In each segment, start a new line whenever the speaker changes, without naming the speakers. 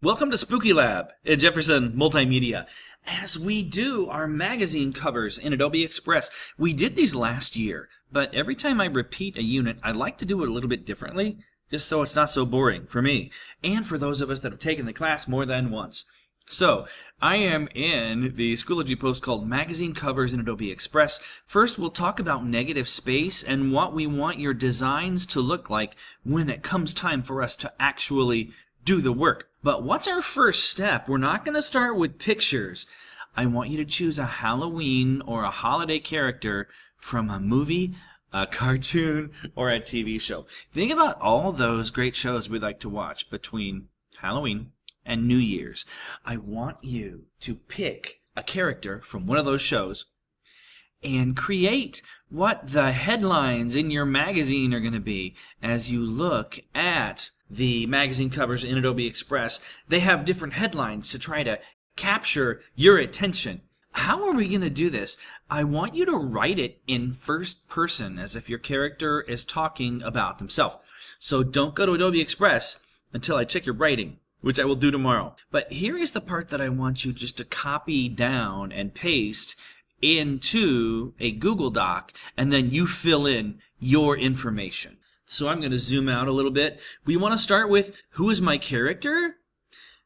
Welcome to Spooky Lab at Jefferson Multimedia. As we do our magazine covers in Adobe Express, we did these last year, but every time I repeat a unit, I like to do it a little bit differently, just so it's not so boring for me, and for those of us that have taken the class more than once. So, I am in the Schoology post called Magazine Covers in Adobe Express. First, we'll talk about negative space and what we want your designs to look like when it comes time for us to actually do the work. But what's our first step? We're not going to start with pictures. I want you to choose a Halloween or a holiday character from a movie, a cartoon, or a TV show. Think about all those great shows we like to watch between Halloween and New Year's. I want you to pick a character from one of those shows and create what the headlines in your magazine are going to be as you look at the magazine covers in Adobe Express. They have different headlines to try to capture your attention. How are we going to do this? I want you to write it in first person as if your character is talking about themselves. So don't go to Adobe Express until I check your writing, which I will do tomorrow. But here is the part that I want you just to copy down and paste into a Google Doc, and then you fill in your information. So I'm going to zoom out a little bit. We want to start with, who is my character?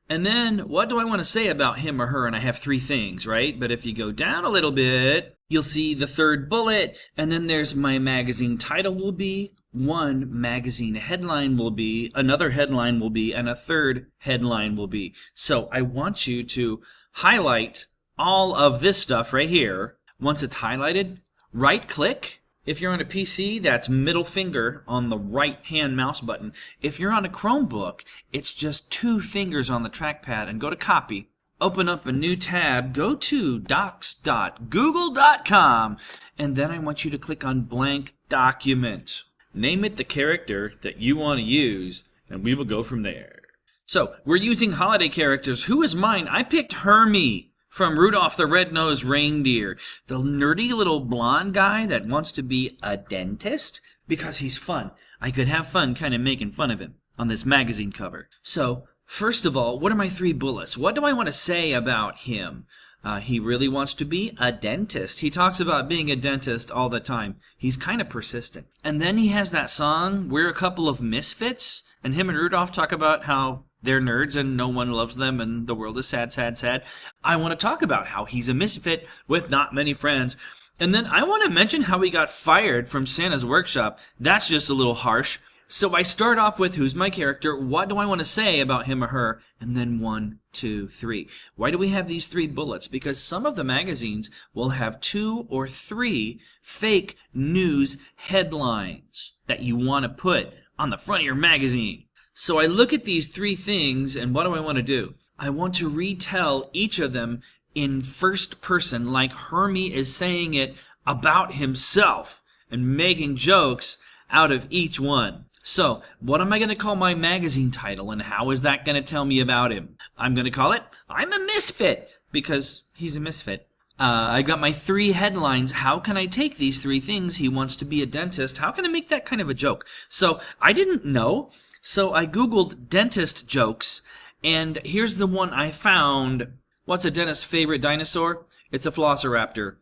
And then, what do I want to say about him or her? And I have three things, right? But if you go down a little bit, you'll see the third bullet, and then there's my magazine title will be, one magazine headline will be, another headline will be, and a third headline will be. So I want you to highlight all of this stuff right here. Once it's highlighted, right-click. If you're on a PC, that's middle finger on the right-hand mouse button. If you're on a Chromebook, it's just two fingers on the trackpad, and go to Copy. Open up a new tab, go to docs.google.com, and then I want you to click on Blank Document. Name it the character that you want to use, and we will go from there. So, we're using holiday characters. Who is mine? I picked Hermie from Rudolph the Red-Nosed Reindeer, the nerdy little blonde guy that wants to be a dentist because he's fun. I could have fun kind of making fun of him on this magazine cover. So, first of all, what are my three bullets? What do I want to say about him? He really wants to be a dentist. He talks about being a dentist all the time. He's kind of persistent. And then he has that song, We're a Couple of Misfits, and him and Rudolph talk about how they're nerds and no one loves them and the world is sad, sad, sad. I want to talk about how he's a misfit with not many friends. And then I want to mention how he got fired from Santa's workshop. That's just a little harsh. So I start off with, who's my character? What do I want to say about him or her? And then 1, 2, 3. Why do we have these three bullets? Because some of the magazines will have 2 or 3 fake news headlines that you want to put on the front of your magazine. So I look at these three things, and what do I want to do? I want to retell each of them in first person, like Hermie is saying it about himself and making jokes out of each one. So, what am I going to call my magazine title, and how is that going to tell me about him? I'm going to call it, I'm a Misfit, because he's a misfit. I got my 3 headlines. How can I take these 3 things? He wants to be a dentist. How can I make that kind of a joke? So, I didn't know. So I Googled dentist jokes, and here's the one I found. What's a dentist's favorite dinosaur? It's a Velociraptor.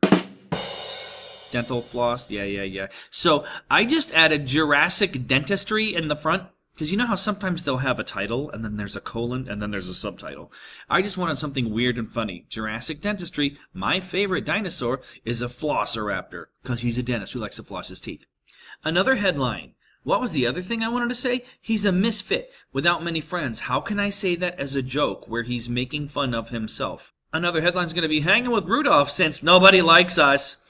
Dental floss? Yeah. So I just added Jurassic Dentistry in the front, because you know how sometimes they'll have a title, and then there's a colon, and then there's a subtitle. I just wanted something weird and funny. Jurassic Dentistry, my favorite dinosaur is a Velociraptor, because he's a dentist who likes to floss his teeth. Another headline. What was the other thing I wanted to say? He's a misfit without many friends. How can I say that as a joke where he's making fun of himself? Another headline's going to be hanging with Rudolph since nobody likes us.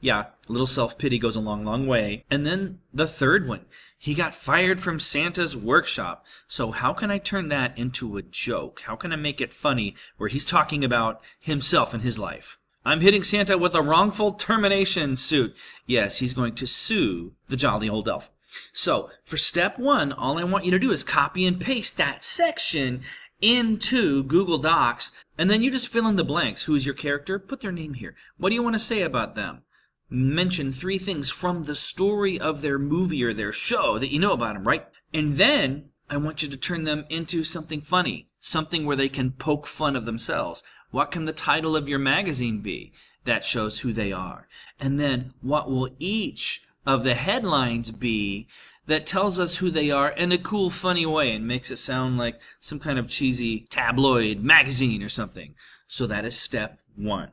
Yeah, a little self-pity goes a long, long way. And then the third one. He got fired from Santa's workshop. So how can I turn that into a joke? How can I make it funny where he's talking about himself and his life? I'm hitting Santa with a wrongful termination suit. Yes, he's going to sue the jolly old elf. So, for step 1, all I want you to do is copy and paste that section into Google Docs, and then you just fill in the blanks. Who is your character? Put their name here. What do you want to say about them? Mention 3 things from the story of their movie or their show that you know about them, right? And then I want you to turn them into something funny. something where they can poke fun of themselves. What can the title of your magazine be? That shows who they are. And then what will each of the headlines be that tells us who they are in a cool, funny way and makes it sound like some kind of cheesy tabloid magazine or something. So that is step one.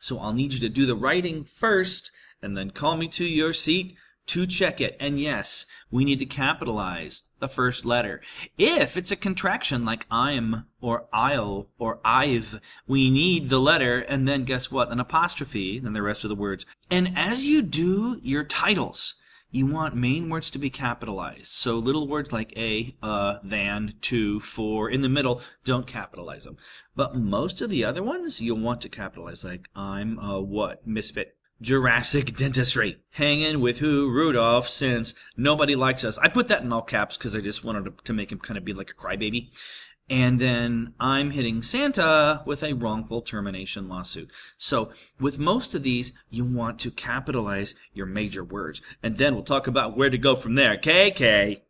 So I'll need you to do the writing first and then call me to your seat to check it. And yes, we need to capitalize the first letter. If it's a contraction like I'm or I'll or I've, we need the letter and then guess what? An apostrophe, then the rest of the words. And as you do your titles, you want main words to be capitalized. So little words like a, than, to, for, in the middle, don't capitalize them. But most of the other ones you'll want to capitalize, like I'm a what? Misfit. Jurassic dentistry. Hanging with who? Rudolph, since nobody likes us. I put that in all caps because I just wanted to make him kind of be like a crybaby. And then I'm hitting Santa with a wrongful termination lawsuit. So with most of these, you want to capitalize your major words. And then we'll talk about where to go from there. KK.